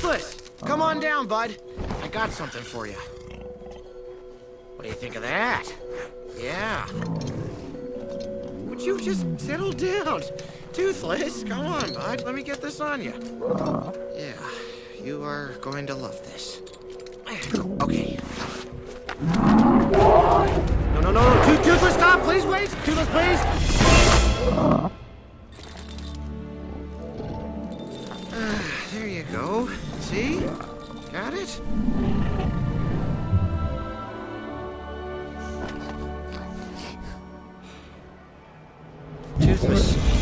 Toothless, come on down, bud. I got something for you. What do you think of that? Yeah. Would you just settle down? Toothless, come on, bud. Let me get this on you. Yeah, you are going to love this. Okay. No. Toothless, stop, please wait. Toothless, please. There you go. See? Got it? Toothless.